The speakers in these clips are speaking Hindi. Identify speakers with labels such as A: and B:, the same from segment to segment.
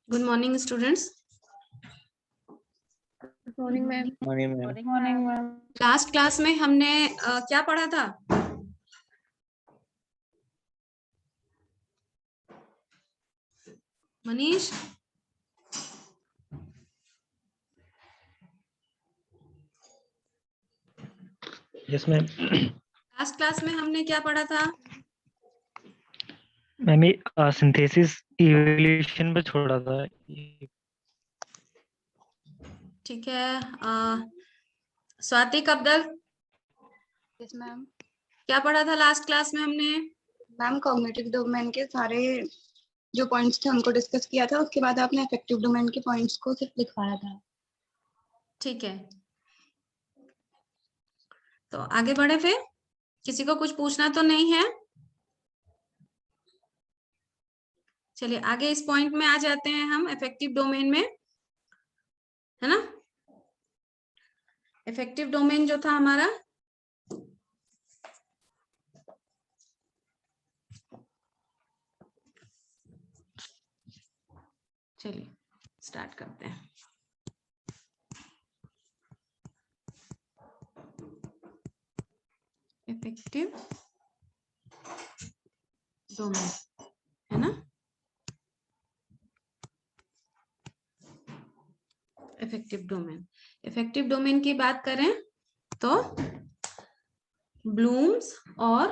A: Good morning students.
B: Morning ma'am.
C: Morning ma'am.
A: Last class में हमने क्या पढ़ा था? Manish,
C: yes ma'am.
A: Last class में हमने क्या पढ़ा था?
C: मैम सिंथेसिस इवोल्यूशन पे छोड़ा था।
A: ठीक है। Swati Kabdal,
B: yes ma'am.
A: क्या पढ़ा था लास्ट क्लास में हमने?
B: मैम कॉग्निटिव डोमेन के सारे जो पॉइंट्स थे उनको डिस्कस किया था, उसके बाद आपने अफेक्टिव डोमेन के पॉइंट्स को सिर्फ लिखवाया था।
A: ठीक है, तो आगे बढ़े। फिर किसी को कुछ पूछना तो नहीं है? चलिए आगे इस पॉइंट में आ जाते हैं हम, इफेक्टिव डोमेन में, है ना। इफेक्टिव डोमेन जो था हमारा, चलिए स्टार्ट करते हैं। इफेक्टिव डोमेन, है ना। इफेक्टिव डोमेन की बात करें तो ब्लूम्स और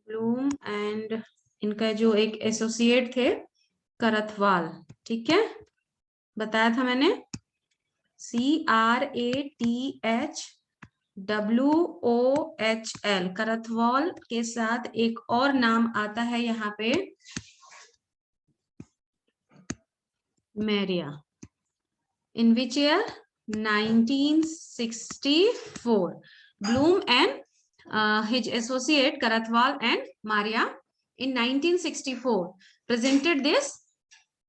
A: ब्लूम एंड इनका जो एक एसोसिएट थे करथवाल, ठीक है, बताया था मैंने, CRATHWOHL, करथवाल के साथ एक और नाम आता है यहाँ पे, मैरिया, in which year? 1964. Bloom and his associate Karathwal and Maria in 1964 presented this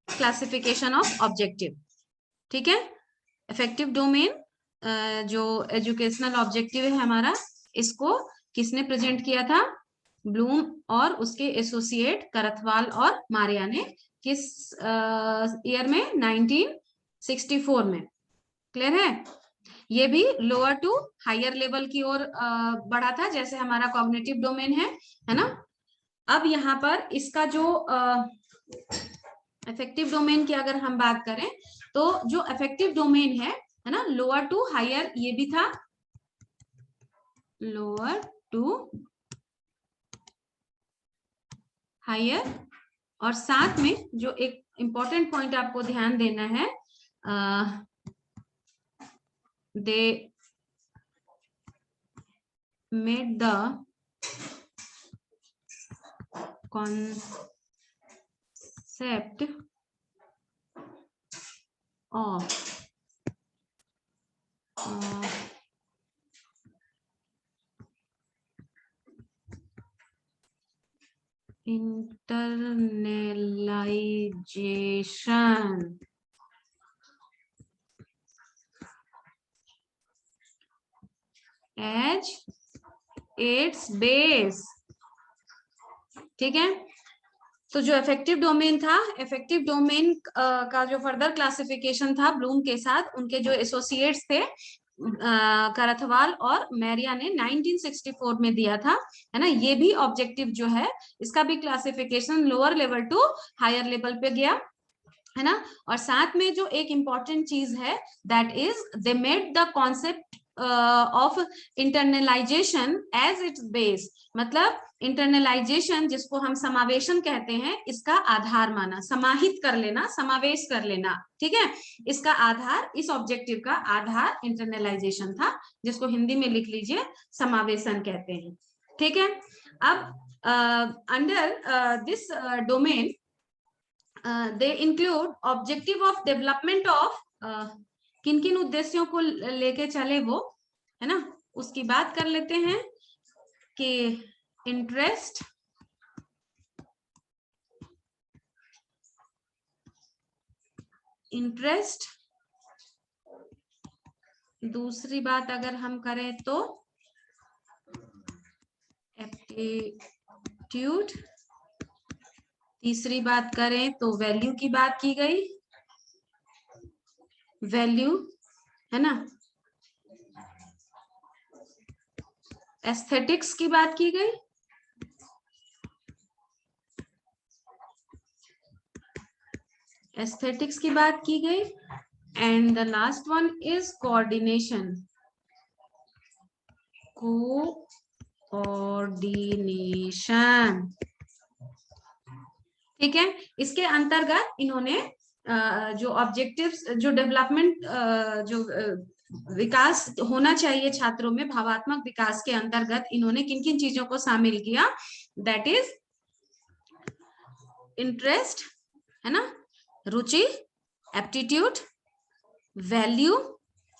A: classification of objective. ठीक है, इफेक्टिव डोमेन जो एजुकेशनल ऑब्जेक्टिव है हमारा, इसको किसने प्रेजेंट किया था? ब्लूम और उसके एसोसिएट करथवाल और मारिया ने। किस ईयर में? 1964 में। क्लियर है? ये भी लोअर टू हायर लेवल की ओर बढ़ा था, जैसे हमारा कॉग्निटिव डोमेन है ना। अब यहाँ पर इसका जो इफेक्टिव डोमेन की अगर हम बात करें तो जो इफेक्टिव डोमेन है ना, लोअर टू हायर ये भी था, लोअर टू हायर, और साथ में जो एक इंपॉर्टेंट पॉइंट आपको ध्यान देना है, they made the concept of internalization as its base। ठीक है, तो जो इफेक्टिव डोमेन था, इफेक्टिव डोमेन का जो फर्दर क्लासिफिकेशन था ब्लूम के साथ, उनके जो एसोसिएट्स थे करथवाल और मैरिया ने 1964 में दिया था, है ना। ये भी ऑब्जेक्टिव जो है, इसका भी classification lower level to higher level पे गया, है ना। और साथ में जो एक इंपॉर्टेंट चीज है, that is they made the concept of internalization as its base, मतलब इंटरनलाइजेशन जिसको हम समावेशन कहते हैं, इसका आधार माना, समाहित कर लेना, समावेश कर लेना, ठीक है। इसका आधार, इस ऑब्जेक्टिव का आधार इंटरनलाइजेशन था, जिसको हिंदी में लिख लीजिए समावेशन कहते हैं, ठीक है। अब under this domain they include objective of development of किन किन उद्देश्यों को लेके चले वो, है ना, उसकी बात कर लेते हैं कि इंटरेस्ट, दूसरी बात अगर हम करें तो एप्टीट्यूड। तीसरी बात करें तो वैल्यू की बात की गई, वैल्यू है ना। एस्थेटिक्स की बात की गई, एस्थेटिक्स की बात की गई। And the last one is coordination, coordination. ठीक है, इसके अंतर्गत इन्होंने जो ऑब्जेक्टिव्स, जो डेवलपमेंट, जो विकास होना चाहिए छात्रों में, भावात्मक विकास के अंतर्गत इन्होंने किन किन चीजों को शामिल किया, दैट इज इंटरेस्ट, है ना, रुचि, एप्टीट्यूड, वैल्यू,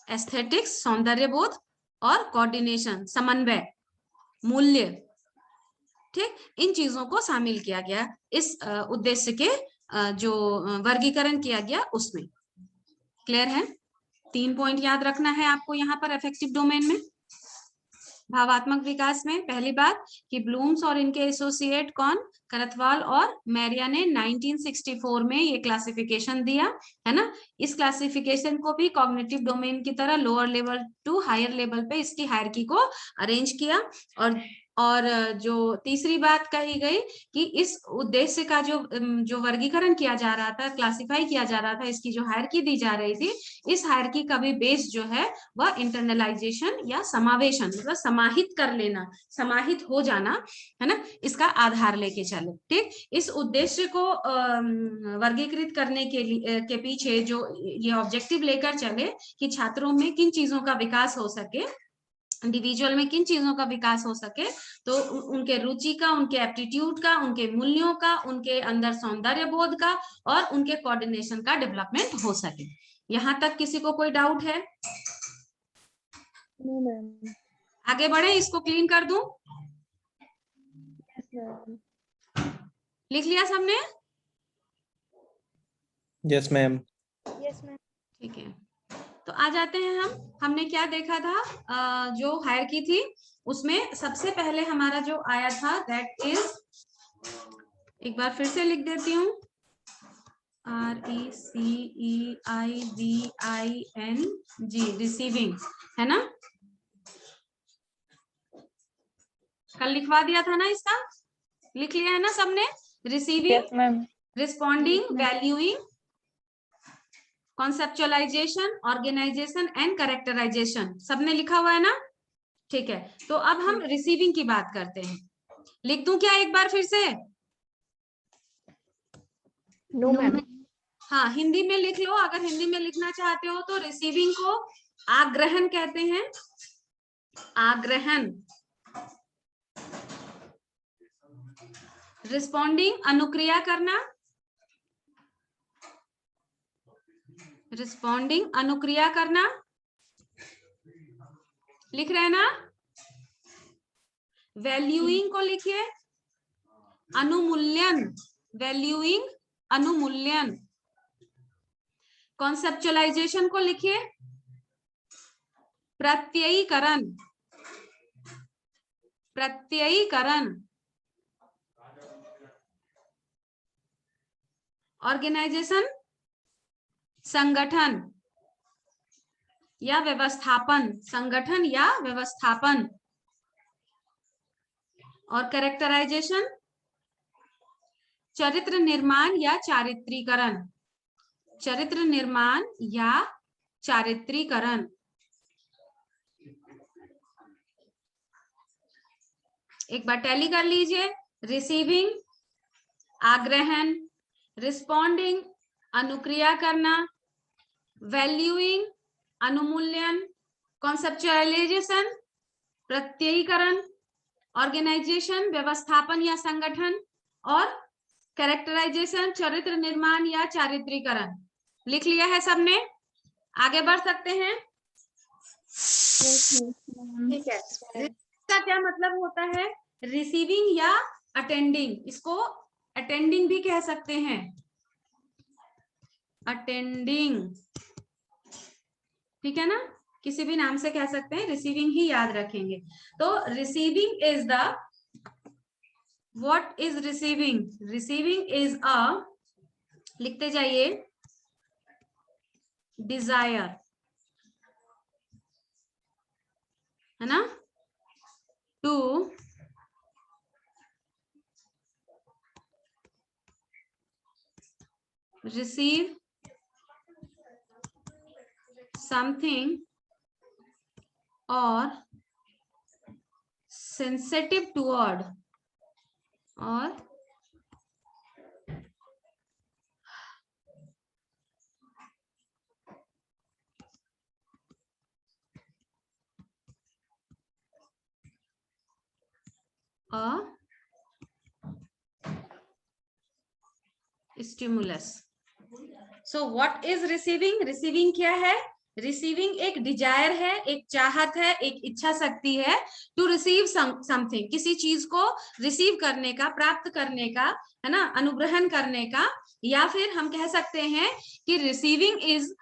A: एस्थेटिक्स सौंदर्य बोध, और कोऑर्डिनेशन समन्वय, मूल्य। ठीक, इन चीजों को शामिल किया गया इस उद्देश्य के जो वर्गीकरण किया गया उसमें। क्लियर है? 3 पॉइंट याद रखना है आपको यहाँ पर अफेक्टिव डोमेन में, भावात्मक विकास में। पहली बात कि ब्लूम्स और इनके एसोसिएट कौन, करथवाल और मैरिया ने 1964 में ये क्लासिफिकेशन दिया, है ना। इस क्लासिफिकेशन को भी कॉग्निटिव डोमेन की तरह lower level to higher level पे इसकी हायरार्की को अरेंज किया। और जो तीसरी बात कही गई कि इस उद्देश्य का जो वर्गीकरण किया जा रहा था, क्लासिफाई किया जा रहा था, इसकी जो हायरार्की दी जा रही थी, इस हायरार्की का भी बेस जो है वह इंटरनलाइजेशन या समावेशन, मतलब समाहित कर लेना, समाहित हो जाना, है ना, इसका आधार लेके चले। ठीक, इस उद्देश्य को वर्गीकृत करने के पीछे जो ये ऑब्जेक्टिव लेकर चले कि छात्रों में किन चीजों का विकास हो सके, इंडिविजुअल में किन चीजों का विकास हो सके, तो उनके रुचि का, उनके एप्टीट्यूड का, उनके मूल्यों का, उनके अंदर सौंदर्य बोध का और उनके कोऑर्डिनेशन का डेवलपमेंट हो सके। यहाँ तक किसी को कोई डाउट है?
D: No ma'am.
A: आगे बढ़े, इसको क्लीन कर दूं?
D: Yes ma'am.
A: लिख लिया सबने?
E: Yes ma'am.
D: Yes ma'am.
A: ठीक है, तो आ जाते हैं हमने क्या देखा था, जो हायरार्की थी उसमें सबसे पहले हमारा जो आया था दैट इज, एक बार फिर से लिख देती हूँ, RECEIVING, रिसीविंग, है ना। कल लिखवा दिया था ना, इसका लिख लिया है ना सबने? Receiving,
D: yes ma'am.
A: Responding, valuing, conceptualization, organization and characterization, सबने लिखा हुआ है ना? ठीक है, तो अब हम रिसीविंग की बात करते हैं। लिख दूं क्या एक बार फिर से?
D: No ma'am.
A: हाँ, हिंदी में लिख लो, अगर हिंदी में लिखना चाहते हो तो रिसीविंग को आग्रहण कहते हैं, आग्रहण। रिस्पॉन्डिंग अनुक्रिया करना, रिस्पॉन्डिंग अनुक्रिया करना, लिख रहे हैं ना? वैल्यूइंग को लिखिए अनुमूल्यन, वैल्यूइंग अनुमूल्यन। कॉन्सेप्चुअलाइजेशन को लिखिए प्रत्ययीकरण, प्रत्ययीकरण। ऑर्गेनाइजेशन संगठन या व्यवस्थापन, संगठन या व्यवस्थापन। और कैरेक्टराइजेशन चरित्र निर्माण या चारित्रीकरण, चरित्र निर्माण या चारित्रीकरण। एक बार टैली कर लीजिए, रिसीविंग आग्रहण, रिस्पॉन्डिंग अनुक्रिया करना, वैल्यूइंग अनुमूल्यन, कॉन्सेप्चुअलाइजेशन प्रत्ययीकरण, ऑर्गेनाइजेशन व्यवस्थापन या संगठन, और कैरेक्टराइजेशन चरित्र निर्माण या चारित्रीकरण। लिख लिया है सबने? आगे बढ़ सकते हैं? ठीक है, इसका क्या मतलब होता है? रिसीविंग या अटेंडिंग, इसको अटेंडिंग भी कह सकते हैं, अटेंडिंग, ठीक है ना, किसी भी नाम से कह सकते हैं, रिसीविंग ही याद रखेंगे। तो receiving is the what is receiving? Receiving is a, लिखते जाइए, डिजायर, है ना, to receive something or sensitive toward or a stimulus. So what is receiving? Receiving क्या है? रिसीविंग एक डिजायर है, एक चाहत है, एक इच्छा शक्ति है, टू रिसीव समथिंग, किसी चीज को रिसीव करने का, प्राप्त करने का, है ना, अनुग्रहण करने का, या फिर हम कह सकते हैं कि receiving is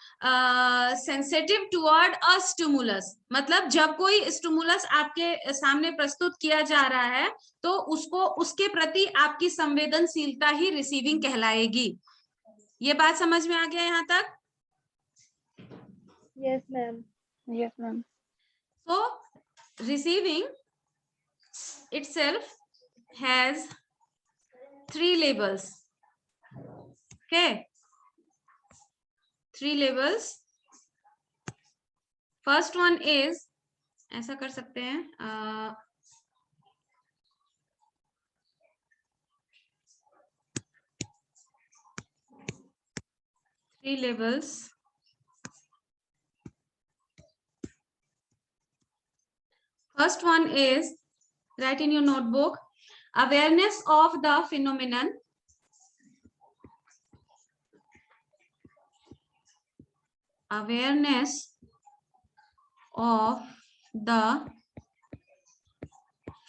A: sensitive toward a stimulus, मतलब जब कोई स्टिमुलस आपके सामने प्रस्तुत किया जा रहा है तो उसको, उसके प्रति आपकी संवेदनशीलता ही रिसीविंग कहलाएगी। ये बात समझ में आ गया यहाँ तक?
D: Yes, ma'am.
B: Yes, ma'am.
A: So receiving itself has 3 labels. Okay, 3 labels. First one is, ऐसा कर सकते हैं, 3 labels. First one is, write in your notebook, awareness of the phenomenon, awareness of the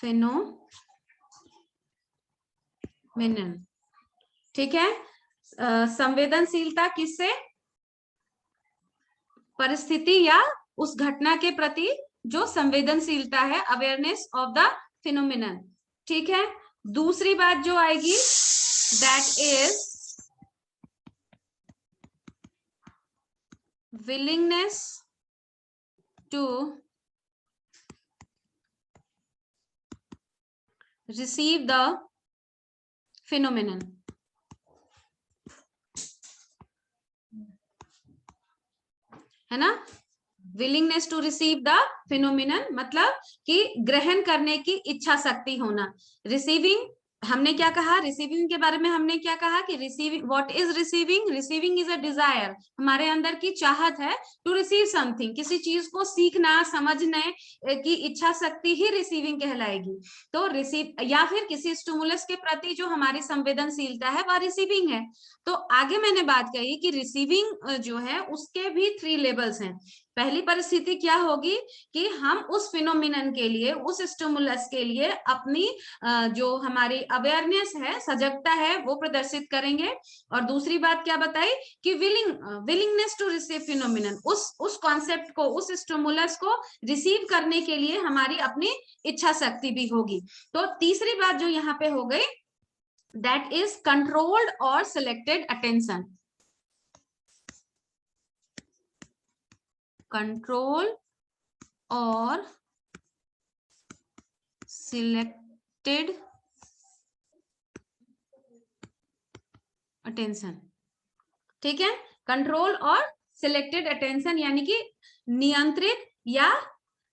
A: phenomenon, ठीक है। संवेदनशीलता किससे? परिस्थिति या उस घटना के प्रति जो संवेदनशीलता है, अवेयरनेस ऑफ द फिनोमिनन, ठीक है। दूसरी बात जो आएगी, that is willingness to receive the phenomenon, है ना। Willingness to receive the phenomenon मतलब कि ग्रहण करने की इच्छा शक्ति होना। रिसीविंग, हमने क्या कहा रिसीविंग के बारे में? हमने क्या कहा कि receiving, what is receiving? Receiving is a desire, हमारे अंदर की चाहत है टू रिसीव समथिंग, किसी चीज को सीखना, समझने की इच्छा शक्ति ही रिसीविंग कहलाएगी। तो रिसीव या फिर किसी स्टिमुलस के प्रति जो हमारी संवेदनशीलता है वह रिसीविंग है। तो आगे मैंने बात कही कि रिसीविंग जो है उसके भी 3 लेवल्स हैं। पहली परिस्थिति क्या होगी कि हम उस फिनोमिनन के लिए, उस स्टिमुलस के लिए अपनी जो हमारी अवेयरनेस है, सजगता है, वो प्रदर्शित करेंगे। और दूसरी बात क्या बताई कि विलिंगनेस टू रिसीव फिनोमिनन, उस कॉन्सेप्ट को, उस स्टिमुलस को रिसीव करने के लिए हमारी अपनी इच्छा शक्ति भी होगी। तो तीसरी बात जो यहाँ पे हो गई, दैट इज कंट्रोल्ड और सिलेक्टेड अटेंशन। कंट्रोल और सिलेक्टेड अटेंशन, ठीक है। कंट्रोल और सिलेक्टेड अटेंशन यानी कि नियंत्रित या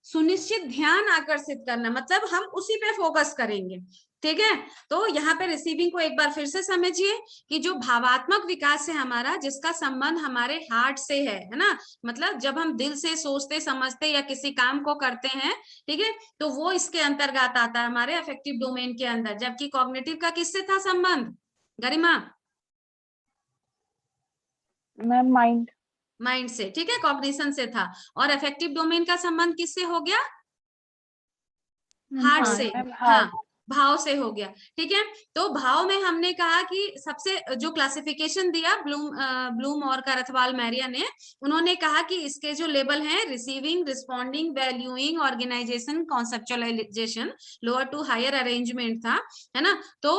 A: सुनिश्चित ध्यान आकर्षित करना, मतलब हम उसी पे फोकस करेंगे, ठीक है। तो यहाँ पे रिसीविंग को एक बार फिर से समझिए कि जो भावात्मक विकास है हमारा, जिसका संबंध हमारे हार्ट से है ना, मतलब जब हम दिल से सोचते, समझते या किसी काम को करते हैं, ठीक है, तो वो इसके अंतर्गत आता है, हमारे अफेक्टिव डोमेन के अंदर। जबकि कॉग्निटिव का किससे था संबंध गरिमा?
B: मैम
A: माइंड से, ठीक है, कॉग्निशन से था। और अफेक्टिव डोमेन का संबंध किससे हो गया? हार्ट से। हाँ, भाव से हो गया। ठीक है, तो भाव में हमने कहा कि सबसे जो क्लासिफिकेशन दिया ब्लूम और करथवाल मैरिया ने, उन्होंने कहा कि इसके जो लेबल हैं receiving, responding, valuing, organization, conceptualization, lower to higher arrangement था, है ना। तो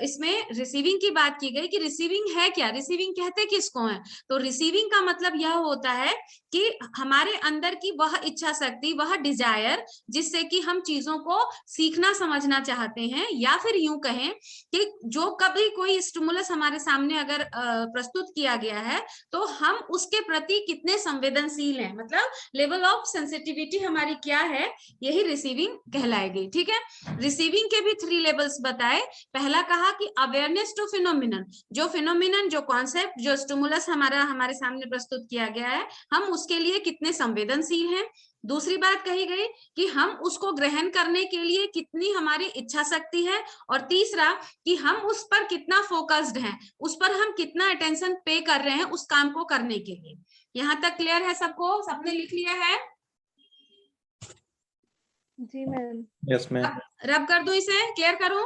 A: इसमें रिसीविंग की बात की गई कि रिसीविंग है क्या, रिसीविंग कहते किसको है। तो रिसीविंग का मतलब यह होता है कि हमारे अंदर की वह इच्छा शक्ति, वह डिजायर, जिससे कि हम चीजों को सीखना समझना चाहते हैं, या फिर यूं कहें कि जो कभी कोई स्टिमुलस हमारे सामने अगर प्रस्तुत किया गया है तो हम उसके प्रति कितने संवेदनशील हैं, मतलब लेवल ऑफ सेंसिटिविटी हमारी क्या है, यही रिसीविंग कहलाएगी। ठीक है, रिसीविंग के भी 3 लेवल्स बताए। पहला कहा कि अवेयरनेस टू फिनोमिनन, जो फिनोमिनन, जो कॉन्सेप्ट, जो स्टिमुलस हमारे सामने प्रस्तुत किया गया है, हम उसके लिए कितने संवेदनशील हैं। दूसरी बात कही गई कि हम उसको ग्रहण करने के लिए कितनी हमारी इच्छा शक्ति है, और तीसरा कि हम उस पर कितना फोकस्ड हैं, उस पर हम कितना अटेंशन पे कर रहे हैं उस काम को करने के लिए। यहाँ तक क्लियर है सबको, सबने लिख लिया है?
D: जी मैम।
E: Yes ma'am.
A: रब कर दूं, इसे क्लियर करूं?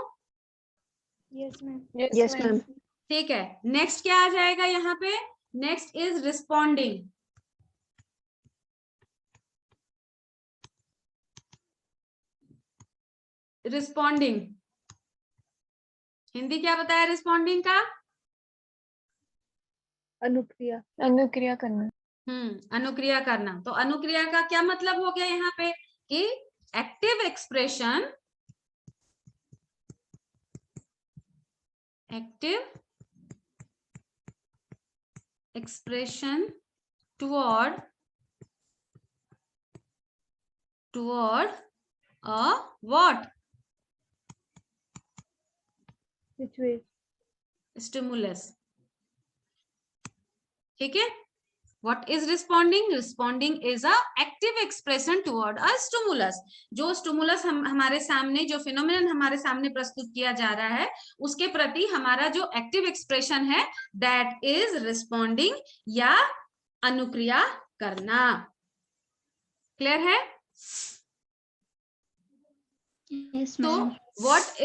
D: Yes ma'am.
F: Yes ma'am.
A: ठीक है, नेक्स्ट क्या आ जाएगा यहाँ पे? Next is responding. Responding Hindi क्या बताया रिस्पॉन्डिंग का?
D: अनुक्रिया।
F: अनुक्रिया करना।
A: अनुक्रिया करना। तो अनुक्रिया का क्या मतलब हो गया यहाँ पे कि active expression, active expression toward a what? Stimulus. ठीक है, what is responding? Responding is a active expression toward a stimulus. जो स्टिमुलस हमारे सामने, जो फिनोमिनन हमारे सामने प्रस्तुत किया जा रहा है, उसके प्रति हमारा जो एक्टिव एक्सप्रेशन है, that is responding या अनुक्रिया करना। क्लियर है?
B: यस
A: तो
B: ma'am.
A: what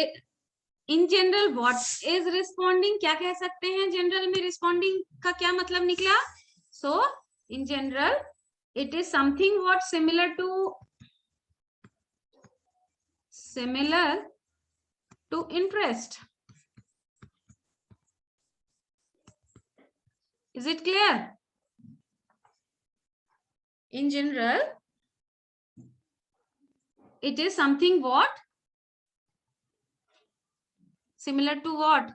A: in general what is responding, क्या कह सकते हैं जनरल में रिस्पॉन्डिंग का क्या मतलब निकला? So in general it is something what similar to interest. Is it clear? In general it is something what similar to what?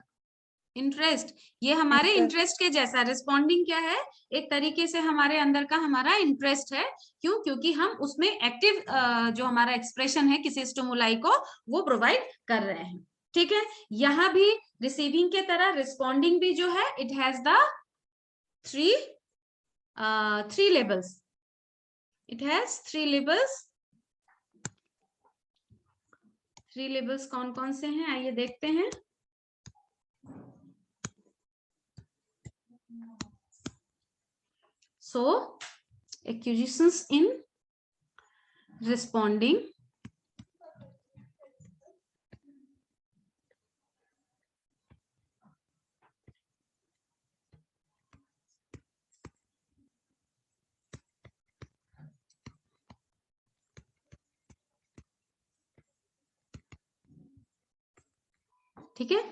A: Interest. ये हमारे इंटरेस्ट के जैसा। रिस्पॉन्डिंग क्या है? एक तरीके से हमारे अंदर का हमारा इंटरेस्ट है। क्यों? क्योंकि हम उसमें एक्टिव जो हमारा एक्सप्रेशन है किसी स्टिमुलाई को, वो प्रोवाइड कर रहे हैं। ठीक है, यहाँ भी रिसीविंग के तरह रिस्पॉन्डिंग भी जो है, it has the three levels. It has 3 levels. 3 levels कौन कौन से हैं, आइए देखते हैं। So acquisitions in responding, ठीक है,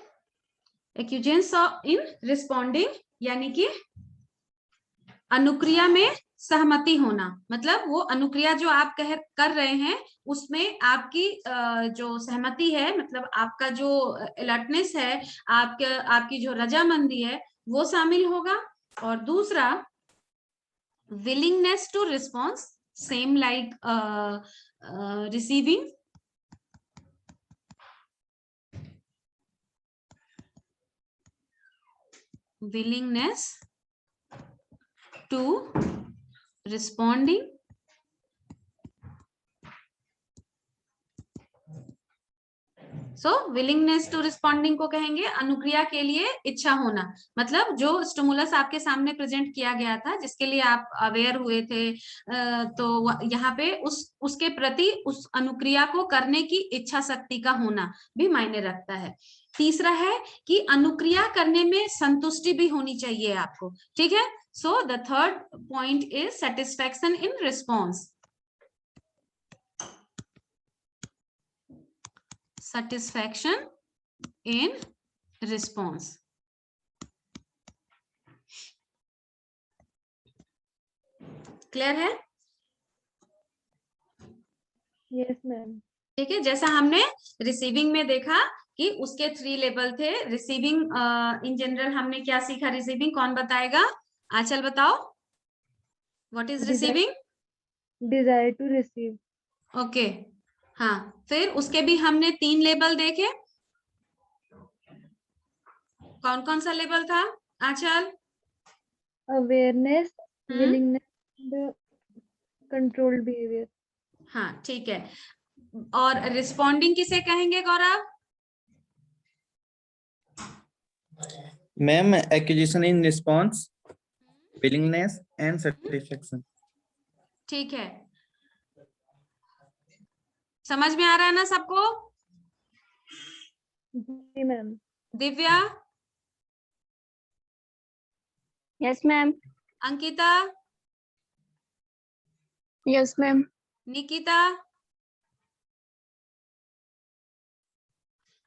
A: एक्यूजेंस इन रिस्पॉन्डिंग यानी कि अनुक्रिया में सहमति होना, मतलब वो अनुक्रिया जो आप कर रहे हैं उसमें आपकी जो सहमति है, मतलब आपका जो अलर्टनेस है, आपकी जो रजामंदी है, वो शामिल होगा। और दूसरा willingness to response, same like receiving. willingness to responding so willingness to responding को कहेंगे अनुक्रिया के लिए इच्छा होना, मतलब जो स्टिमुलस आपके सामने प्रेजेंट किया गया था जिसके लिए आप अवेयर हुए थे, तो यहाँ पे उसके प्रति उस अनुक्रिया को करने की इच्छा शक्ति का होना भी मायने रखता है। तीसरा है कि अनुक्रिया करने में संतुष्टि भी होनी चाहिए आपको, ठीक है। So the third point is satisfaction in response, satisfaction in response। Clear है?
D: Yes ma'am.
A: ठीक है, जैसा हमने रिसीविंग में देखा कि उसके 3 लेवल थे। रिसीविंग इन जनरल हमने क्या सीखा? रिसीविंग कौन बताएगा? आंचल बताओ, what is receiving?
D: Desire to receive.
A: Okay, हाँ, फिर उसके भी हमने 3 लेवल देखे। कौन कौन सा लेवल था Aanchal?
D: Awareness, willingness, controlled behaviour.
A: हाँ ठीक है, और रिस्पॉन्डिंग किसे कहेंगे Gaurav?
E: Ma'am acquisition in response, willingness and satisfaction.
A: ठीक है, समझ में आ रहा है ना सबको?
D: जी ma'am.
A: Divya,
B: yes ma'am.
A: Ankita,
B: yes ma'am.
A: Nikita,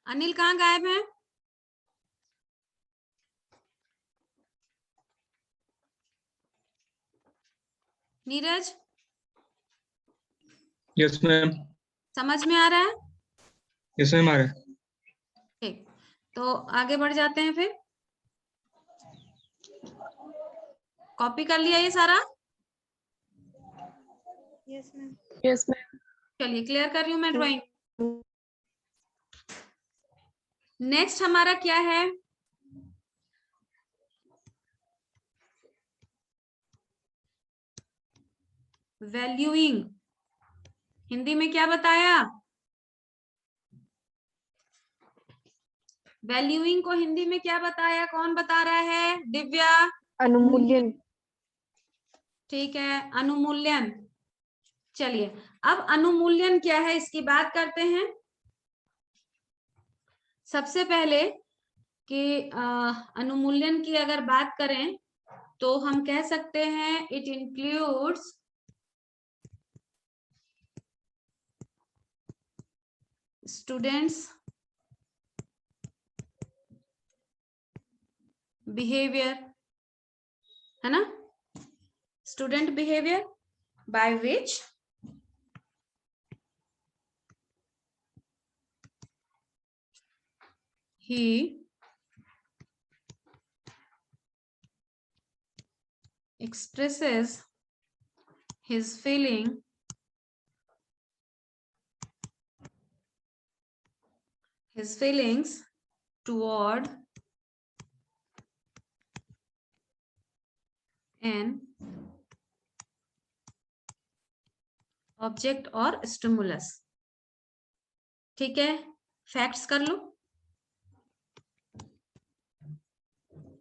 A: Anil कहाँ गायब है? Neeraj,
F: yes ma'am.
A: समझ में आ रहा है?
F: यस मैम आ रहा है।
A: ठीक, तो आगे बढ़ जाते हैं। फिर कॉपी कर लिया ये सारा?
D: Yes ma'am.
B: Yes ma'am.
A: चलिए क्लियर कर रही हूँ मैं ड्राइंग। नेक्स्ट हमारा क्या है? वैल्यूइंग। हिंदी में क्या बताया? वैल्यूइंग को हिंदी में क्या बताया? कौन बता रहा है? दिव्या।
B: अनुमूल्यन।
A: ठीक है, अनुमूल्यन। चलिए, अब अनुमूल्यन क्या है इसकी बात करते हैं। सबसे पहले कि अनुमूल्यन की अगर बात करें तो हम कह सकते हैं इट इंक्लूड्स स्टूडेंट्स बिहेवियर, है ना? Student behaviour by which he expresses his feelings toward an object और स्टिमुलस। ठीक है, फैक्ट्स कर लो।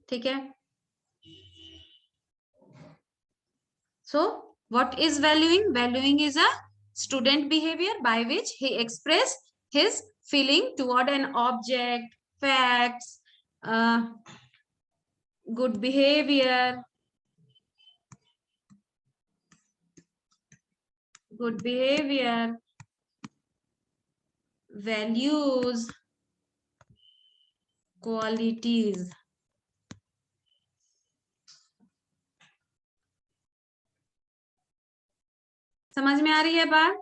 A: ठीक है, so what is valuing? Valuing is a student behaviour by which he express his feeling toward an object, facts, good behaviour, values, qualities। समझ में आ रही है बात?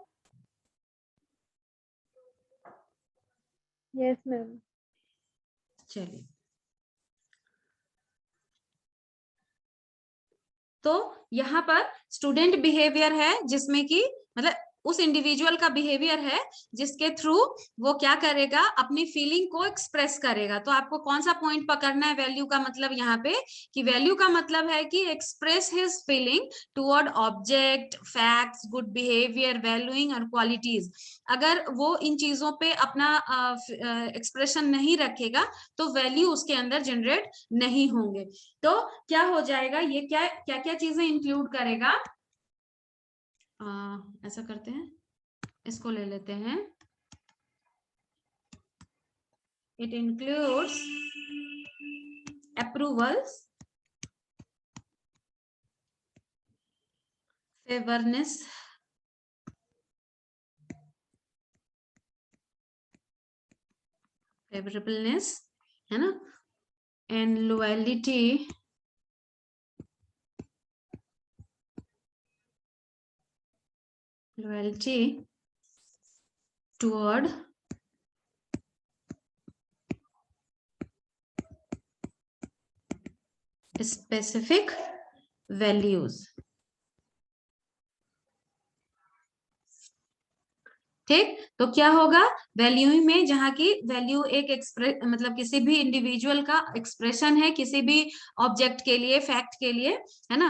D: Yes ma'am.
A: चलिए, तो यहाँ पर स्टूडेंट बिहेवियर है जिसमें कि मतलब उस इंडिविजुअल का बिहेवियर है जिसके थ्रू वो क्या करेगा, अपनी फीलिंग को एक्सप्रेस करेगा। तो आपको कौन सा पॉइंट पकड़ना है वैल्यू का मतलब यहाँ पे, कि वैल्यू का मतलब है कि express his feeling toward object, facts, good behaviour, valuing और क्वालिटीज। अगर वो इन चीजों पे अपना एक्सप्रेशन नहीं रखेगा तो वैल्यू उसके अंदर जनरेट नहीं होंगे। तो क्या हो जाएगा, ये क्या क्या क्या चीजें इंक्लूड करेगा, ऐसा करते हैं, इसको ले लेते हैं। इट इंक्लूड्स अप्रूवल्स, फेवरनेस, फेवरेबलनेस, है ना, and loyalty, loyalty toward specific values। ठीक, तो क्या होगा, वैल्यू में जहाँ की वैल्यू एक एक्सप्रेस मतलब किसी भी इंडिविजुअल का एक्सप्रेशन है किसी भी ऑब्जेक्ट के लिए, फैक्ट के लिए, है ना,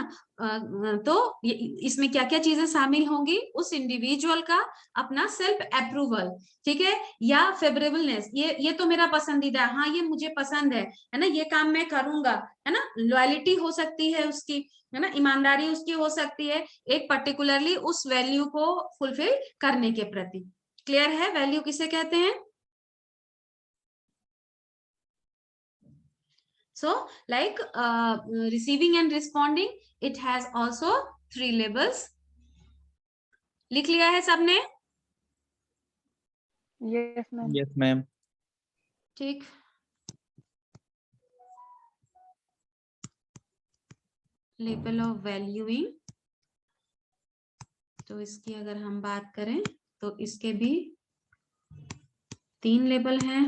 A: तो इसमें क्या क्या चीजें शामिल होंगी, उस इंडिविजुअल का अपना सेल्फ अप्रूवल, ठीक है, या फेवरेबलनेस, ये तो मेरा पसंदीदा, हाँ ये मुझे पसंद है ना, ये काम मैं करूंगा, है ना, लॉयल्टी हो सकती है उसकी, है ना, ईमानदारी उसकी हो सकती है एक पर्टिकुलरली उस वैल्यू को फुलफिल करने के प्रति। क्लियर है वैल्यू किसे कहते हैं? So like receiving and responding, it has also 3 labels। लिख लिया है सबने?
D: Yes, ma'am.
E: Yes, ma'am.
A: ठीक, लेबल ऑफ वैल्यूइंग, तो इसकी अगर हम बात करें तो इसके भी 3 लेबल हैं।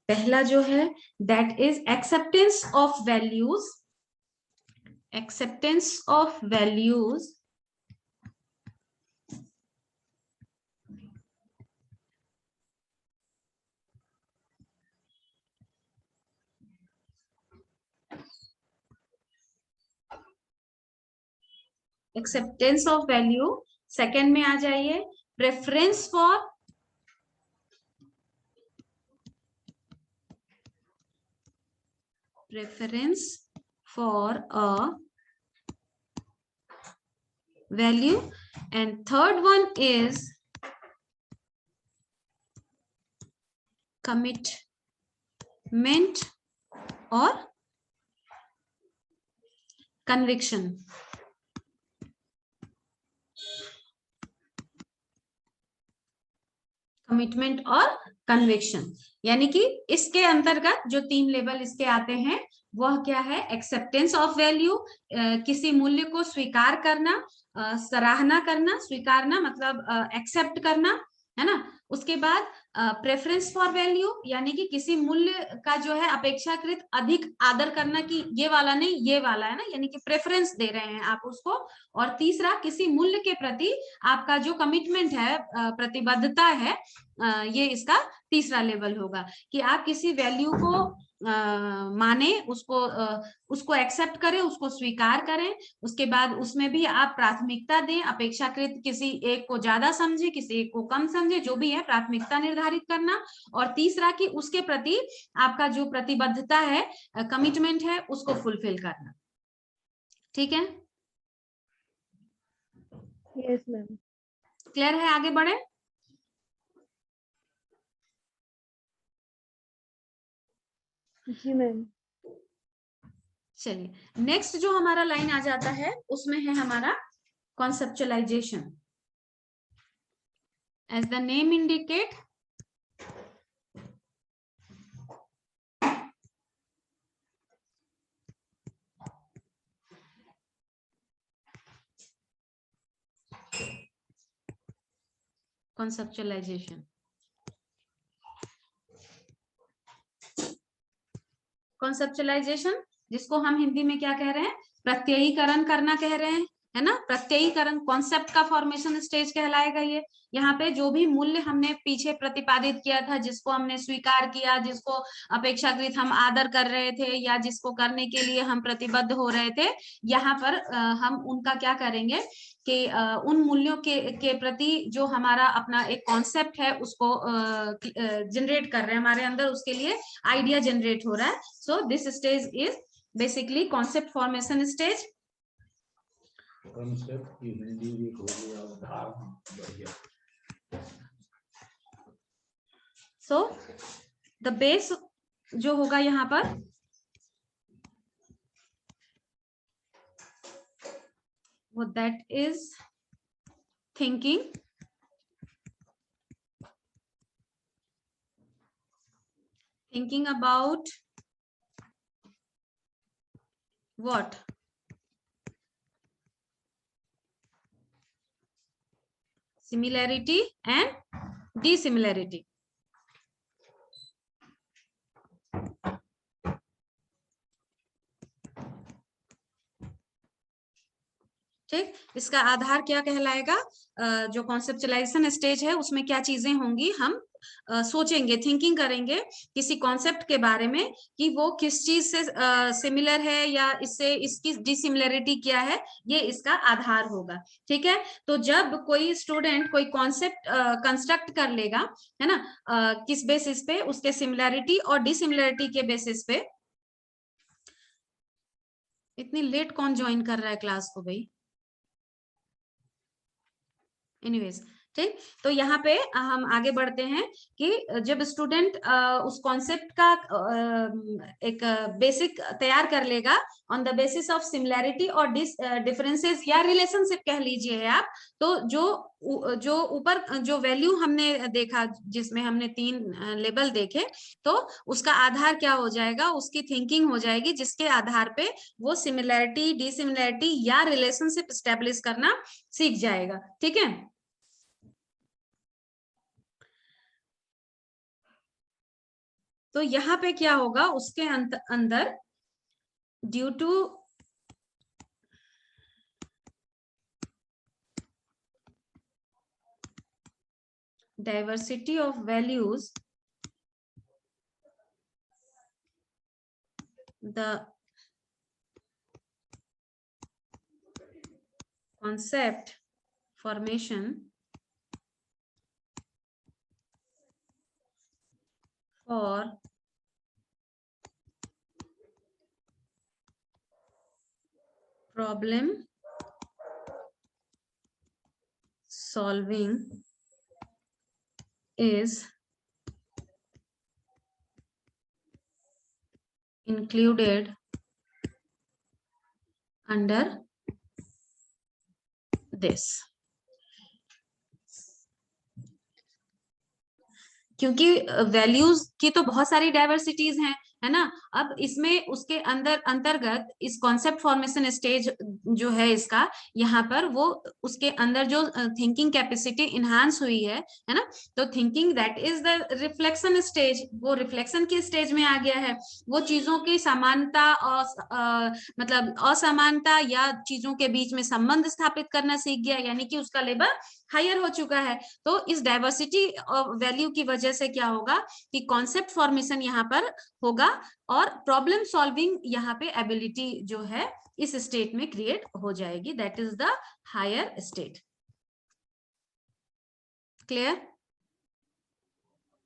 A: पहला जो है that is acceptance of values, acceptance of values acceptance of value. Second में आ जाइए preference for, preference for a value, and third one is commitment or conviction। Commitment और कन्विक्शन, यानी कि इसके अंतर्गत जो 3 लेबल इसके आते हैं वह क्या है, एक्सेप्टेंस ऑफ वैल्यू, किसी मूल्य को स्वीकार करना, सराहना करना, स्वीकारना मतलब एक्सेप्ट करना, है ना, उसके बाद प्रेफरेंस फॉर वैल्यू, यानी कि किसी मूल्य का जो है अपेक्षाकृत अधिक आदर करना, कि ये वाला नहीं ये वाला है ना, यानी कि प्रेफरेंस दे रहे हैं आप उसको, और तीसरा किसी मूल्य के प्रति आपका जो कमिटमेंट है, प्रतिबद्धता है, ये इसका तीसरा लेवल होगा, कि आप किसी वैल्यू को माने, उसको एक्सेप्ट करें, उसको स्वीकार करें, उसके बाद उसमें भी आप प्राथमिकता दें, अपेक्षाकृत किसी एक को ज्यादा समझे, किसी एक को कम समझे, जो भी है प्राथमिकता निर्धारित करना, और तीसरा कि उसके प्रति आपका जो प्रतिबद्धता है, कमिटमेंट है, उसको फुलफिल करना। ठीक है,
D: Yes, ma'am.
A: क्लियर है? आगे बढ़े।
D: जी मैम।
A: चलिए नेक्स्ट जो हमारा लाइन आ जाता है उसमें है हमारा conceptualization. As the name indicate, conceptualization, conceptualization जिसको हम हिंदी में क्या कह रहे हैं, प्रत्ययीकरण करना कह रहे हैं, है ना, प्रत्ययीकरण कॉन्सेप्ट का फॉर्मेशन स्टेज कहलाएगा ये। यहाँ पे जो भी मूल्य हमने पीछे प्रतिपादित किया था, जिसको हमने स्वीकार किया, जिसको अपेक्षाकृत हम आदर कर रहे थे या जिसको करने के लिए हम प्रतिबद्ध हो रहे थे, यहाँ पर हम उनका क्या करेंगे कि उन मूल्यों के प्रति जो हमारा अपना एक कॉन्सेप्ट है उसको जनरेट कर रहे हैं हमारे अंदर, उसके लिए आइडिया जनरेट हो रहा है। So this stage is basically concept formation stage. So the base जो होगा यहाँ पर वो that is thinking, thinking about what? Similarity and dissimilarity. ठीक, इसका आधार क्या कहलाएगा? जो कॉन्सेप्चुलाइजेशन स्टेज है उसमें क्या चीजें होंगी, हम सोचेंगे, थिंकिंग करेंगे किसी कॉन्सेप्ट के बारे में कि वो किस चीज से सिमिलर है या इससे इसकी डिसिमिलरिटी क्या है, ये इसका आधार होगा। ठीक है, तो जब कोई स्टूडेंट कोई कॉन्सेप्ट कंस्ट्रक्ट कर लेगा, है ना, किस बेसिस पे, उसके सिमिलरिटी और डिसिमिलरिटी के बेसिस पे। इतनी लेट कौन ज्वाइन कर रहा है क्लास को भाई? एनीवेज, ठीक, तो यहाँ पे हम आगे बढ़ते हैं कि जब स्टूडेंट उस कॉन्सेप्ट का एक बेसिक तैयार कर लेगा on the basis of similarity और डिफरेंसेस या रिलेशनशिप कह लीजिए आप, तो जो ऊपर जो वैल्यू हमने देखा, जिसमें हमने 3 लेबल देखे, तो उसका आधार क्या हो जाएगा, उसकी थिंकिंग हो जाएगी, जिसके आधार पे वो सिमिलैरिटी, डिसिमिलैरिटी या रिलेशनशिप स्टैब्लिश करना सीख जाएगा। ठीक है, तो यहाँ पे क्या होगा, उसके अंदर due to diversity of values, the concept formation for problem solving is included under this। क्योंकि वैल्यूज की तो बहुत सारी डाइवर्सिटीज हैं, है ना। अब इसमें उसके अंतर्गत इस कॉन्सेप्ट फॉर्मेशन स्टेज जो है इसका, यहाँ पर वो उसके अंदर जो थिंकिंग कैपेसिटी इनहांस हुई है ना, तो thinking that is the reflection stage, वो रिफ्लेक्शन के स्टेज में आ गया है। वो चीजों की समानता और मतलब असमानता या चीजों के बीच में संबंध स्थापित करना सीख गया, यानी कि उसका लेवल हायर हो चुका है। तो इस डाइवर्सिटी ऑफ वैल्यू की वजह से क्या होगा कि कॉन्सेप्ट फॉर्मेशन यहाँ पर होगा और प्रॉब्लम सॉल्विंग यहाँ पे एबिलिटी जो है इस स्टेट में क्रिएट हो जाएगी, that is the higher state. Clear?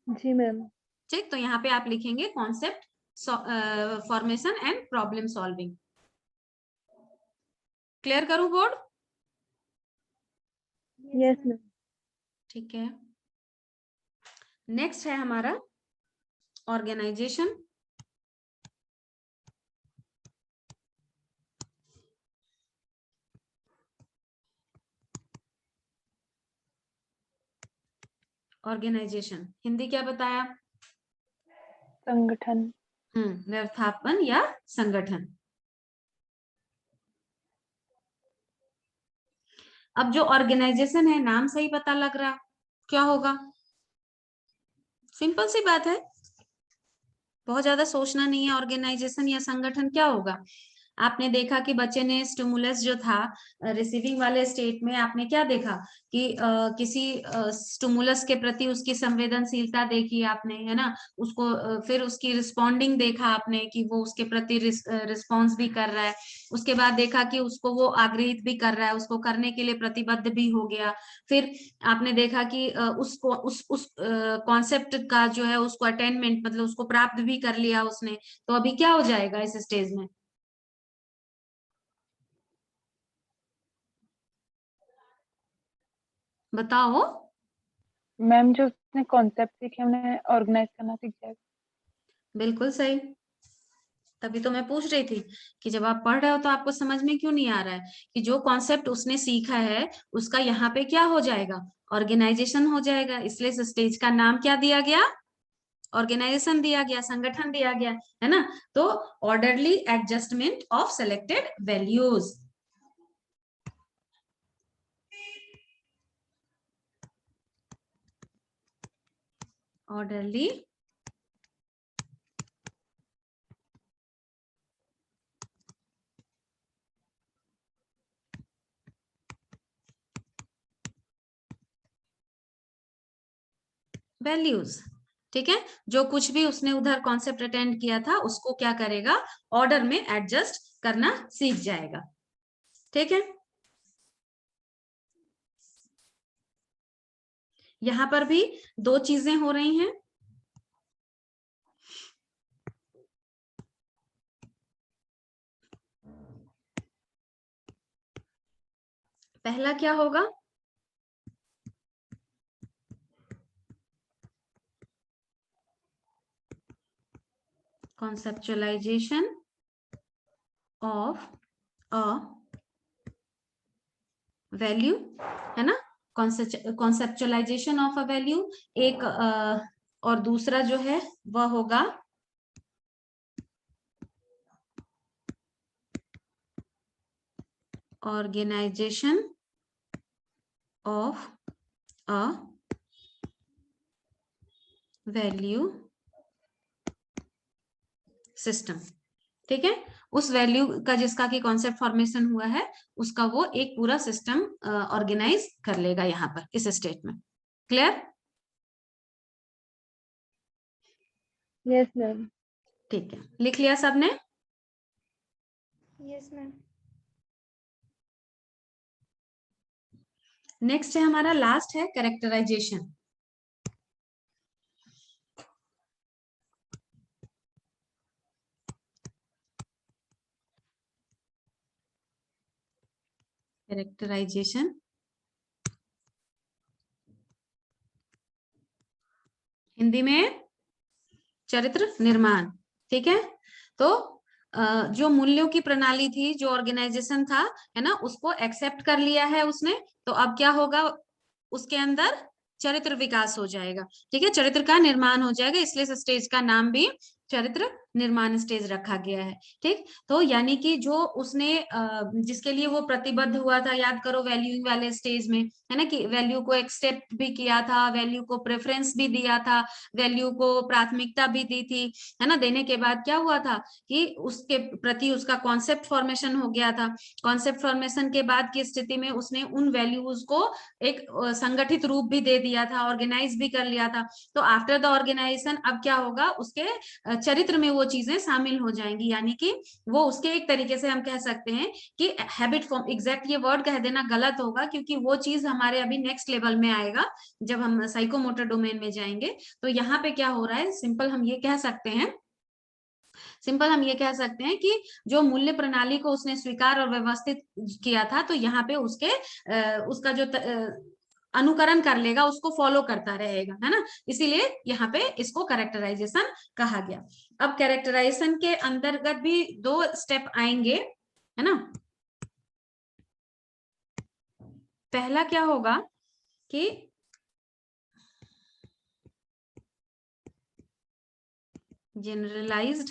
D: जी मैम।
A: ठीक, तो यहाँ पे आप लिखेंगे concept formation and problem solving. Clear करूं बोर्ड?
D: Yes ma'am.
A: ठीक है, नेक्स्ट है हमारा ऑर्गेनाइजेशन। ऑर्गेनाइजेशन हिंदी क्या बताया?
D: संगठन।
A: व्यवस्थापन या संगठन। अब जो ऑर्गेनाइजेशन है, नाम से ही पता लग रहा क्या होगा, सिंपल सी बात है, बहुत ज्यादा सोचना नहीं है। ऑर्गेनाइजेशन या संगठन क्या होगा? आपने देखा कि बच्चे ने स्टिमुलस जो था रिसीविंग वाले स्टेट में, आपने क्या देखा कि किसी स्टिमुलस के प्रति उसकी संवेदनशीलता देखी आपने, है ना, उसको फिर उसकी रिस्पॉन्डिंग देखा आपने कि वो उसके प्रति रिस्पॉन्स भी कर रहा है। उसके बाद देखा कि उसको वो आग्रहित भी कर रहा है, उसको करने के लिए प्रतिबद्ध भी हो गया। फिर आपने देखा कि उसको उस कॉन्सेप्ट का जो है उसको अटेनमेंट, मतलब उसको प्राप्त भी कर लिया उसने। तो अभी क्या हो जाएगा इस स्टेज में? बताओ।
D: मैम जो उसने कॉन्सेप्ट सीखे उन्हें ऑर्गेनाइज करना सीख जाएगा।
A: बिल्कुल सही। तभी तो मैं पूछ रही थी कि जब आप पढ़ रहे हो तो आपको समझ में क्यों नहीं आ रहा है कि जो कॉन्सेप्ट उसने सीखा है उसका यहाँ पे क्या हो जाएगा, ऑर्गेनाइजेशन हो जाएगा। इसलिए इस स्टेज का नाम क्या दिया गया, ऑर्गेनाइजेशन दिया गया, संगठन दिया गया, है ना। तो orderly adjustment of selected values. Orderly values. ठीक है, जो कुछ भी उसने उधर कॉन्सेप्ट अटेंड किया था उसको क्या करेगा, ऑर्डर में एडजस्ट करना सीख जाएगा। ठीक है, यहां पर भी दो चीजें हो रही हैं। पहला क्या होगा, कॉन्सेप्चुअलाइजेशन ऑफ अ वैल्यू, है ना। कॉन्सेप्चुअलाइजेशन ऑफ अ वैल्यू एक, और दूसरा जो है वह होगा organization of a value system. ठीक है, उस वैल्यू का जिसका कि कॉन्सेप्ट फॉर्मेशन हुआ है उसका वो एक पूरा सिस्टम ऑर्गेनाइज कर लेगा यहाँ पर इस स्टेट में। क्लियर?
D: Yes ma'am.
A: ठीक है, लिख लिया सबने?
B: Yes ma'am.
A: नेक्स्ट है हमारा, लास्ट है कैरेक्टराइजेशन। कैरेक्टराइजेशन हिंदी में चरित्र निर्माण। ठीक है, तो जो मूल्यों की प्रणाली थी, जो ऑर्गेनाइजेशन था, है ना, उसको एक्सेप्ट कर लिया है उसने। तो अब क्या होगा, उसके अंदर चरित्र विकास हो जाएगा। ठीक है, चरित्र का निर्माण हो जाएगा, इसलिए इस स्टेज का नाम भी चरित्र निर्माण स्टेज रखा गया है। ठीक, तो यानी कि जो उसने जिसके लिए वो प्रतिबद्ध हुआ था, याद करो वैल्यूइंग वाले स्टेज में, है ना, कि वैल्यू को एक्सेप्ट भी किया था, वैल्यू को प्रेफरेंस भी दिया था, वैल्यू को प्राथमिकता भी दी थी, है ना। देने के बाद क्या हुआ था कि उसके प्रति उसका कॉन्सेप्ट फॉर्मेशन हो गया था। कॉन्सेप्ट फॉर्मेशन के बाद की स्थिति में उसने उन वैल्यूज को एक संगठित रूप भी दे दिया था, ऑर्गेनाइज भी कर लिया था। तो आफ्टर द ऑर्गेनाइजेशन अब क्या होगा, उसके चरित्र में वो चीजें शामिल हो जाएंगी, यानी कि वो उसके एक तरीके से हम कह सकते हैं कि हैबिट फॉर्म, एग्जैक्ट ये वर्ड कह देना गलत होगा क्योंकि वो चीज हमारे अभी नेक्स्ट लेवल में आएगा जब हम साइकोमोटर डोमेन में जाएंगे। तो यहाँ पे क्या हो रहा है, सिंपल हम ये कह सकते हैं, कि जो मूल्य प्रणाली को उसने स्वीकार और व्यवस्थित किया था, तो यहाँ पे उसका जो अनुकरण कर लेगा, उसको फॉलो करता रहेगा, है ना। इसीलिए यहाँ पे इसको कैरेक्टराइजेशन कहा गया। अब कैरेक्टराइजेशन के अंतर्गत भी दो स्टेप आएंगे, है ना। पहला क्या होगा कि जनरलाइज्ड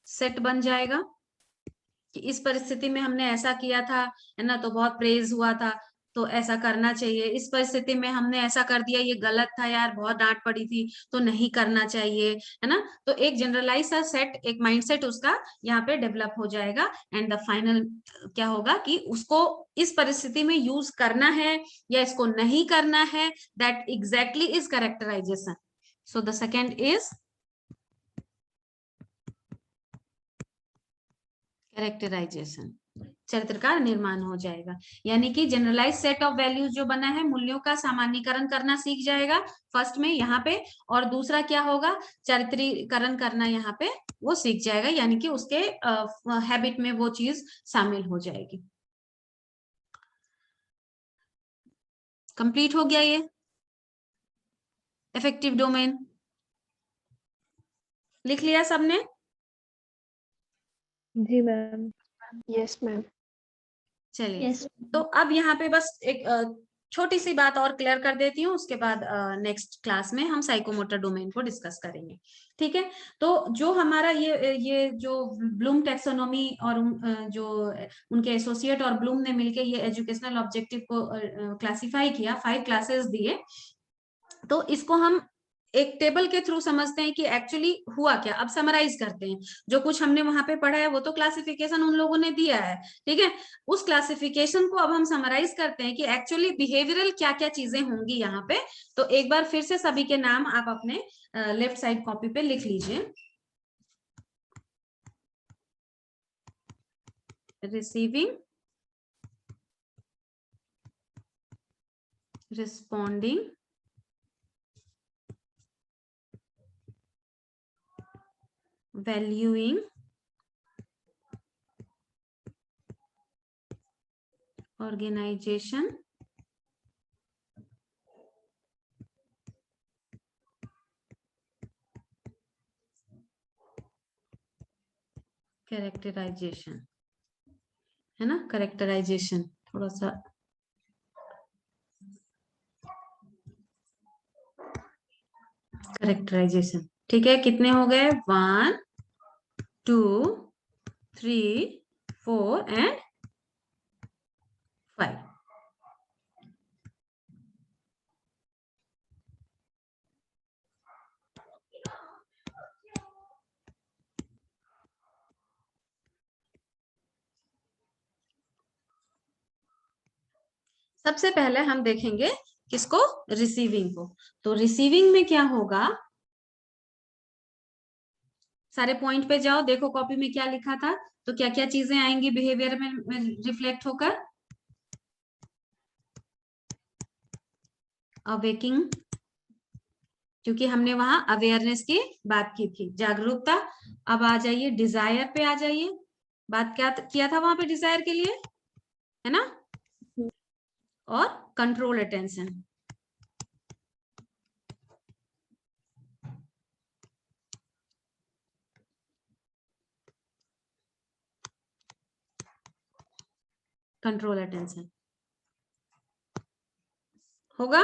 A: सेट बन जाएगा कि इस परिस्थिति में हमने ऐसा किया था, है ना, तो बहुत प्रेज हुआ था। तो ऐसा करना चाहिए, इस परिस्थिति में हमने ऐसा कर दिया, ये गलत था यार, बहुत डांट पड़ी थी, तो नहीं करना चाहिए, है ना। तो एक जनरलाइज सा सेट, एक माइंडसेट उसका यहाँ पे डेवलप हो जाएगा। एंड द फाइनल क्या होगा कि उसको इस परिस्थिति में यूज करना है या इसको नहीं करना है, that exactly is characterization. So the second is characterization, चरित्र का निर्माण हो जाएगा। यानी कि जनरलाइज सेट ऑफ वैल्यूज जो बना है, मूल्यों का सामान्यीकरण करना सीख जाएगा फर्स्ट में यहाँ पे, और दूसरा क्या होगा, चरित्रीकरण करना यहाँ पे वो सीख जाएगा, यानी कि उसके हैबिट में वो चीज शामिल हो जाएगी। कंप्लीट हो गया ये इफेक्टिव डोमेन, लिख लिया सबने?
D: जी मैम।
G: Yes ma'am.
A: चलिए, तो अब यहाँ पे बस एक छोटी सी बात और क्लियर कर देती हूँ, उसके बाद नेक्स्ट क्लास में हम साइकोमोटर डोमेन को डिस्कस करेंगे, ठीक है। तो जो हमारा ये जो ब्लूम टैक्सोनॉमी और जो उनके एसोसिएट और ब्लूम ने मिलके ये एजुकेशनल ऑब्जेक्टिव को क्लासिफाई किया, 5 क्लासेस दिए, तो इसको हम एक टेबल के थ्रू समझते हैं कि एक्चुअली हुआ क्या। अब समराइज करते हैं, जो कुछ हमने वहां पे पढ़ा है वो तो क्लासिफिकेशन उन लोगों ने दिया है, ठीक है। उस क्लासिफिकेशन को अब हम समराइज करते हैं कि एक्चुअली बिहेवियरल क्या क्या चीजें होंगी यहाँ पे। तो एक बार फिर से सभी के नाम आप अपने लेफ्ट साइड कॉपी पे लिख लीजिए। Receiving, responding, valuing, organization, characterization, है ना। कैरेक्टराइजेशन थोड़ा सा कैरेक्टराइजेशन, ठीक है। कितने हो गए? 1 2 3 4 एंड 5। सबसे पहले हम देखेंगे किसको? रिसीविंग को। तो रिसीविंग में क्या होगा, सारे पॉइंट पे जाओ, देखो कॉपी में क्या लिखा था, तो क्या क्या चीजें आएंगी बिहेवियर में रिफ्लेक्ट होकर। अवेकिंग, क्योंकि हमने वहां अवेयरनेस की बात की थी, जागरूकता। अब आ जाइए डिजायर पे, आ जाइए, बात क्या किया था वहां पे डिजायर के लिए, है ना। और कंट्रोल अटेंशन, कंट्रोल अटेंशन होगा।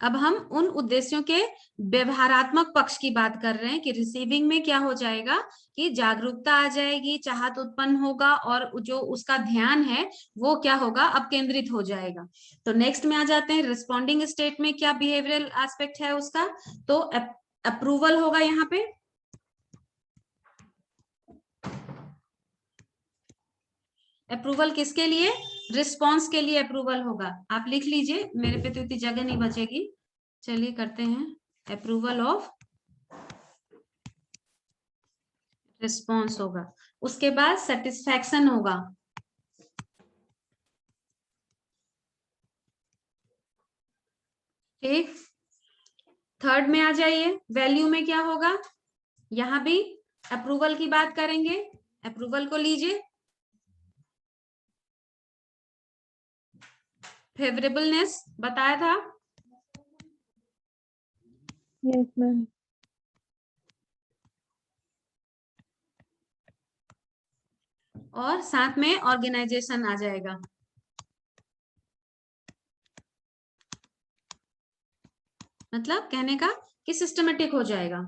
A: अब हम उन उद्देश्यों के व्यवहारात्मक पक्ष की बात कर रहे हैं कि रिसीविंग में क्या हो जाएगा कि जागरूकता आ जाएगी, चाहत उत्पन्न होगा, और जो उसका ध्यान है वो क्या होगा, अब केंद्रित हो जाएगा। तो नेक्स्ट में आ जाते हैं रिस्पॉन्डिंग स्टेट में, क्या बिहेवियरल एस्पेक्ट है उसका, तो अप्रूवल होगा यहाँ पे। अप्रूवल किसके लिए? रिस्पॉन्स के लिए अप्रूवल होगा। आप लिख लीजिए, मेरे पे तो इतनी जगह नहीं बचेगी। चलिए करते हैं, अप्रूवल ऑफ रिस्पॉन्स होगा। उसके बाद सेटिस्फैक्शन होगा, ठीक। थर्ड में आ जाइए, वैल्यू में क्या होगा, यहां भी अप्रूवल की बात करेंगे। अप्रूवल को लीजिए, फेवरेबलनेस बताया था।
D: Yes ma'am.
A: और साथ में ऑर्गेनाइजेशन आ जाएगा, मतलब कहने का कि सिस्टमेटिक हो जाएगा।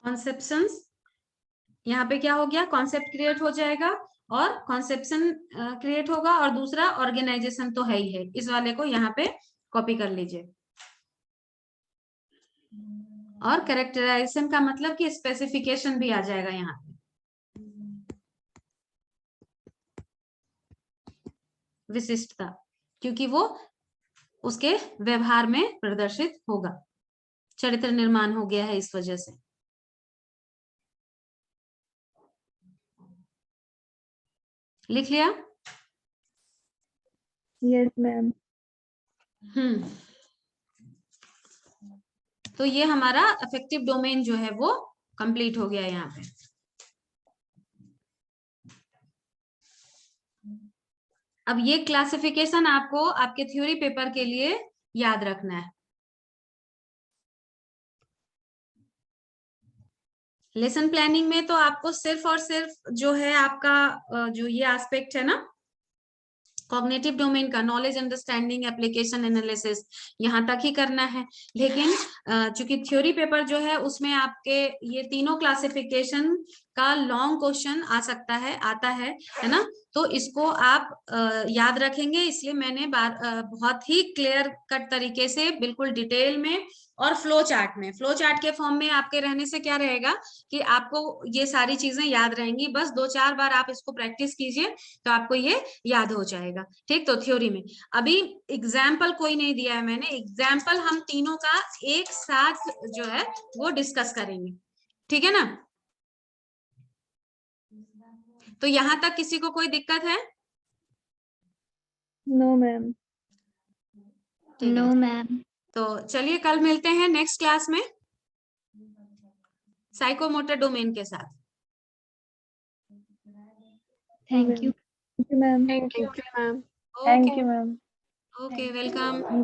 A: कॉन्सेप्शंस, यहाँ पे क्या हो गया, कॉन्सेप्ट क्रिएट हो जाएगा और कॉन्सेप्शन क्रिएट होगा, और दूसरा ऑर्गेनाइजेशन तो है ही है, इस वाले को यहाँ पे कॉपी कर लीजिए। और कैरेक्टराइजेशन का मतलब कि स्पेसिफिकेशन भी आ जाएगा यहाँ पे, विशिष्टता, क्योंकि वो उसके व्यवहार में प्रदर्शित होगा। चरित्र निर्माण हो गया है इस वजह से। लिख लिया?
G: Yes ma'am.
A: तो ये हमारा अफेक्टिव डोमेन जो है वो कंप्लीट हो गया यहाँ पे। अब ये क्लासिफिकेशन आपको आपके थ्योरी पेपर के लिए याद रखना है। लेसन प्लानिंग में तो आपको सिर्फ और सिर्फ जो है आपका जो ये एस्पेक्ट है ना कॉग्निटिव डोमेन का, नॉलेज, अंडरस्टैंडिंग, एप्लीकेशन, एनालिसिस, यहाँ तक ही करना है। लेकिन चूंकि थ्योरी पेपर जो है उसमें आपके ये तीनों क्लासिफिकेशन का लॉन्ग क्वेश्चन आ सकता है, आता है ना, तो इसको आप याद रखेंगे। इसलिए मैंने बहुत ही क्लियर कट तरीके से बिल्कुल डिटेल में और फ्लो चार्ट में, फ्लो चार्ट के फॉर्म में आपके रहने से क्या रहेगा कि आपको ये सारी चीजें याद रहेंगी। बस 2-4 बार आप इसको प्रैक्टिस कीजिए तो आपको ये याद हो जाएगा। ठीक, तो थ्योरी में अभी एग्जाम्पल कोई नहीं दिया है मैंने, एग्जाम्पल हम तीनों का एक साथ जो है वो डिस्कस करेंगे। ठीक है ना? तो यहां तक किसी को कोई दिक्कत है?
G: No ma'am.
A: No ma'am. तो चलिए कल मिलते हैं नेक्स्ट क्लास में साइकोमोटर डोमेन के साथ।
G: Thank you ma'am.
D: Thank you ma'am.
A: Okay
D: thank you ma'am.
A: Okay, welcome.